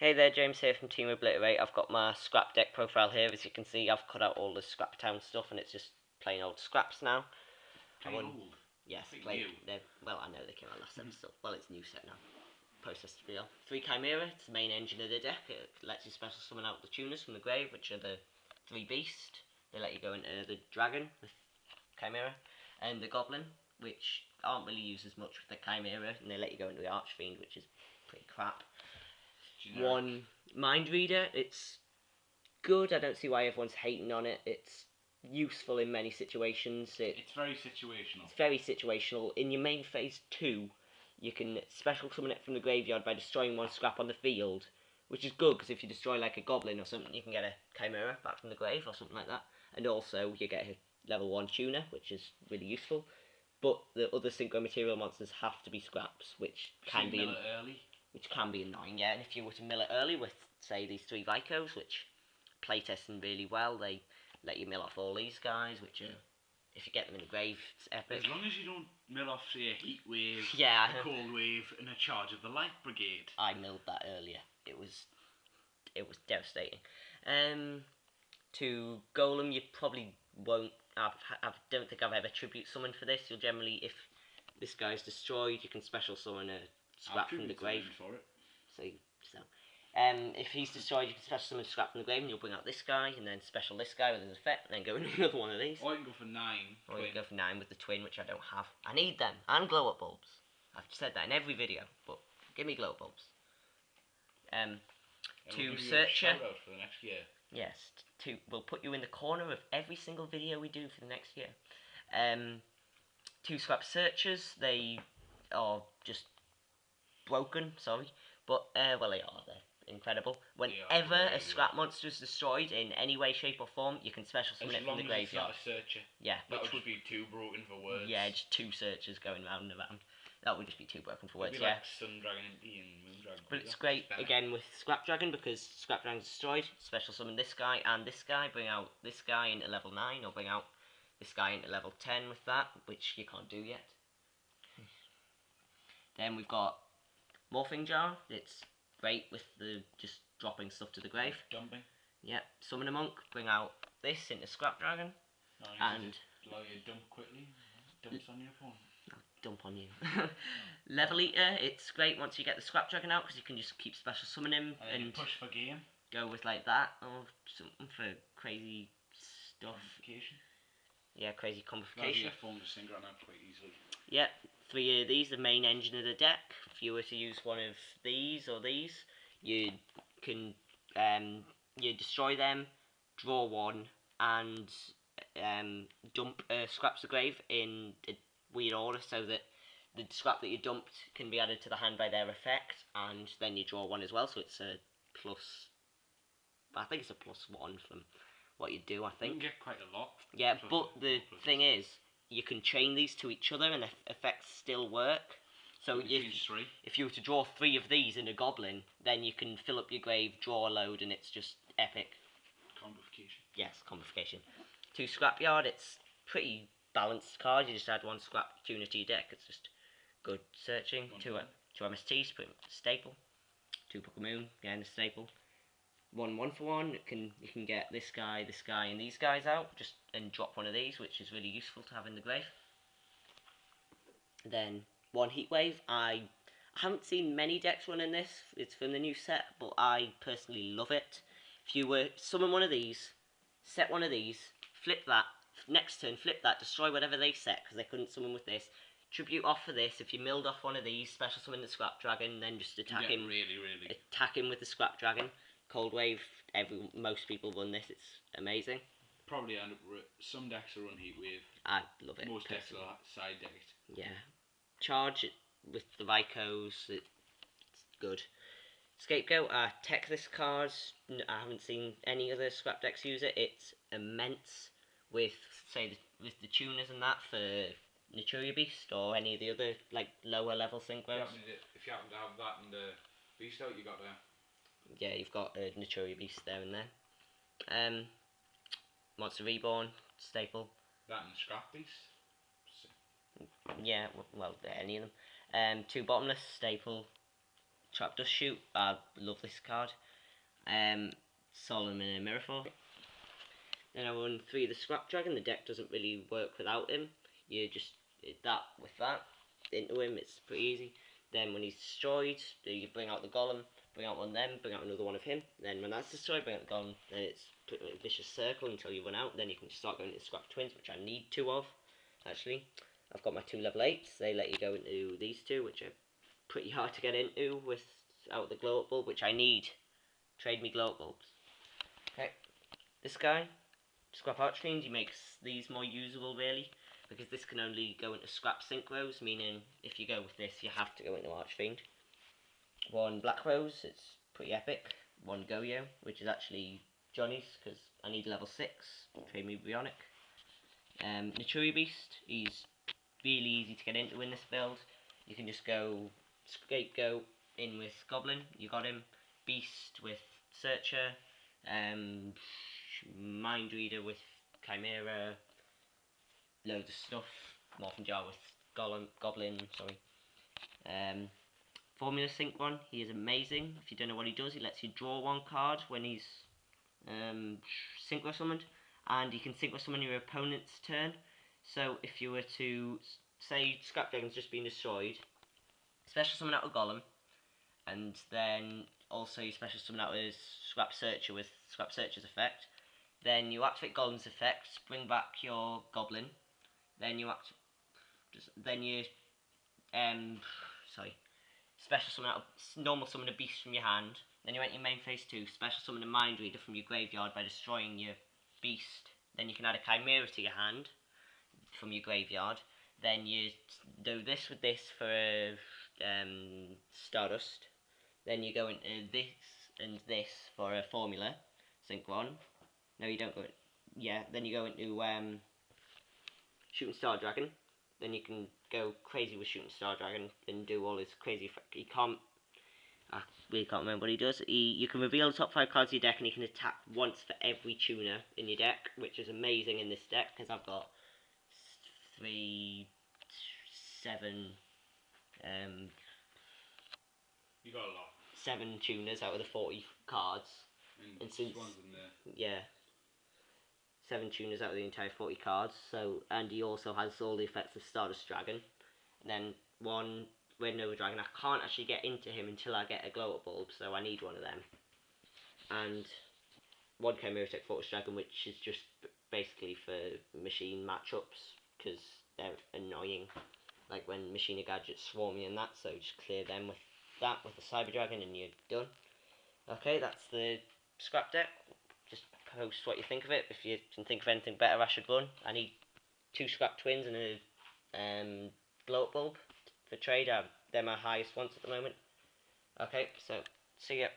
Hey there, James here from TeamObliterate. I've got my scrap deck profile here. As you can see, I've cut out all the Scrap Town stuff and it's just plain old scraps now. Plain old? Yes, plain new. Well, I know they came out last episode. Well, it's a new set now. Post STBL. 3 Chimera, it's the main engine of the deck. It lets you special summon out the tuners from the grave, which are the 3 Beast. They let you go into the Dragon with Chimera. And the Goblin, which aren't really used as much with the Chimera, and they let you go into the Archfiend, which is pretty crap. Generic. One Mind Reader, it's good. I don't see why everyone's hating on it. It's useful in many situations. It's very situational. It's very situational. In your main phase 2, you can special summon it from the graveyard by destroying one scrap on the field, which is good because if you destroy like a goblin or something, you can get a Chimera back from the grave or something like that. And also you get a level 1 tuner, which is really useful. But the other synchro material monsters have to be scraps, which can be early. Which can be annoying, yeah. And if you were to mill it early with, say, these 3 Vicos, which playtesting really well, they let you mill off all these guys, which are, if you get them in the grave, it's epic. As long as you don't mill off, say, a heat wave, yeah, a cold wave, and a charge of the light brigade. I milled that earlier. It was devastating. To Golem, you probably won't. I don't think I've ever tribute summoned for this. You'll generally, if this guy's destroyed, you can special summon a scrap from the grave. For it. If he's destroyed, you can special summon a scrap from the grave, and you'll bring out this guy, and then special this guy with his effect, and then go into another one of these. Or you can go for 9. Or you can go for 9 with the twin, which I don't have. I need them, and glow up bulbs. I've said that in every video, but give me glow up bulbs. To Searcher. For the next year. Yes, we'll put you in the corner of every single video we do for the next year. 2 Scrap Searchers, they are just broken, sorry, but, well, they are, they're incredible. Whenever a scrap monster is destroyed in any way, shape, or form, you can special summon it from the graveyard. As long as it's not a Searcher. Yeah. That would just be too broken for words. Yeah, just 2 Searchers going round and around. That would just be too broken for words, It'd be like Sun Dragon and Moon Dragon. But it's great, again, with Scrap Dragon, because Scrap Dragon's destroyed, special summon this guy and this guy, bring out this guy into level 9, or bring out this guy into level 10 with that, which you can't do yet. Then we've got Morphing Jar. It's great with the just dropping stuff to the grave. Dumping. Yep. Summon a Monk. Bring out this into Scrap Dragon. Nice. And allow you to dump quickly. Dumps on your opponent. Dump on you. Level Eater. It's great once you get the Scrap Dragon out because you can just keep special summoning him and push for game. Go with like that or something for crazy stuff. Complication. Yeah, crazy complication. Your phone just sync out quite easily. Yeah, 3 of these, the main engine of the deck. If you were to use one of these or these, you can you destroy them, draw 1, and dump scraps of grave in a weird order so that the scrap that you dumped can be added to the hand by their effect, and then you draw 1 as well. So it's a plus. I think it's a +1 from what you do. I think you can get quite a lot. Yeah, but the thing is, you can chain these to each other and the effects still work. So if you were to draw 3 of these in a goblin, then you can fill up your grave, draw a load, and it's just epic. Complication. Yes, complication. 2 Scrapyard, it's pretty balanced card. You just add 1 scrap tuner to your deck. It's just good searching. 2 MSTs, staple. 2 Moon, again a staple. 1 1-for-1. You can get this guy, and these guys out, and drop 1 of these, which is really useful to have in the grave. Then 1 Heatwave. I haven't seen many decks running this. It's from the new set, but I personally love it. If you were summon 1 of these, set 1 of these, flip that. Next turn, flip that. Destroy whatever they set because they couldn't summon with this. Tribute off for this. If you milled off 1 of these, special summon the Scrap Dragon, then just attack him. Attack him with the Scrap Dragon. Cold Wave, most people run this, it's amazing. Probably end up some decks will run Heat Wave. I love it. Most decks will side deck it. Yeah. Charge it with the Vicos, it's good. Scapegoat, tech this card, I haven't seen any other scrap decks use it. It's immense with, say, with the tuners and that for Naturia Beast or any of the other, like, lower level synchros. If you happen to have that and the Beast out, you got there. Yeah, you've got a Naturia Beast there and there. Monster Reborn, staple. That and Scrap Beast? Yeah, well, any of them. 2 Bottomless, staple. Trap Dust Shoot. I love this card. Solomon and Mirrorfall. Then I run 3 of the Scrap Dragon. The deck doesn't really work without him. You just hit that with that into him. It's pretty easy. Then when he's destroyed, you bring out the Golem, bring out one of them, bring out another one of him. Then when that's destroyed, bring out the Golem. Then it's pretty much a vicious circle until you run out. Then you can start going into Scrap Twins, which I need 2 of, actually. I've got my 2 level 8s. They let you go into these 2, which are pretty hard to get into without the glow up bulb, which I need. Trade me glow up bulbs. Okay, this guy, Scrap Archfiend, he makes these more usable really, because this can only go into Scrap Synchros, meaning if you go with this, you have to go into Archfiend. 1 Black Rose, it's pretty epic. 1 Goyo, which is actually Johnny's, because I need level 6. Trade me Bionic. Naturi Beast, he's really easy to get into in this build. You can just go Scapegoat in with Goblin, you got him. Beast with Searcher, Mind Reader with Chimera, loads of stuff. Morphin Jar with Goblin, sorry. Formula Sync one, he is amazing. If you don't know what he does, he lets you draw 1 card when he's Synchro Summoned, and you can Synchro Summon your opponent's turn. So if you were to, say Scrap Dragon's just been destroyed, Special Summon out a Golem, and then also you Special Summon out a Scrap Searcher with Scrap Searcher's effect, then you activate Golem's effect, bring back your Goblin, then you Special Summon out normal summon a beast from your hand, then you enter your main phase 2, Special Summon a Mind Reader from your graveyard by destroying your beast, then you can add a Chimera to your hand from your graveyard, then you do this with this for Stardust, then you go into this and this for a Formula Sync 1, no you don't go, then you go into Shooting Star Dragon. Then you can go crazy with Shooting Star Dragon and do all his crazy. I really can't remember what he does. You can reveal the top 5 cards of your deck, and he can attack once for every tuner in your deck, which is amazing in this deck because I've got 3, 7. You got a lot. 7 tuners out of the 40 cards. And since one's in there. 7 tuners out of the entire 40 cards. So, and he also has all the effects of Stardust Dragon. And then 1 Red Nova Dragon. I can't actually get into him until I get a glow up bulb, so I need one of them. And 1 Chimera Tech Fortress Dragon, which is just basically for machine matchups, because they're annoying. Like when Machina Gadgets swarm you and that, so just clear them with that, with the Cyber Dragon, and you're done. Okay, that's the scrap deck. Just post what you think of it. If you can think of anything better, I should run. I need 2 scrap twins and a glow up bulb for trade. They're my highest ones at the moment. Okay, so see ya.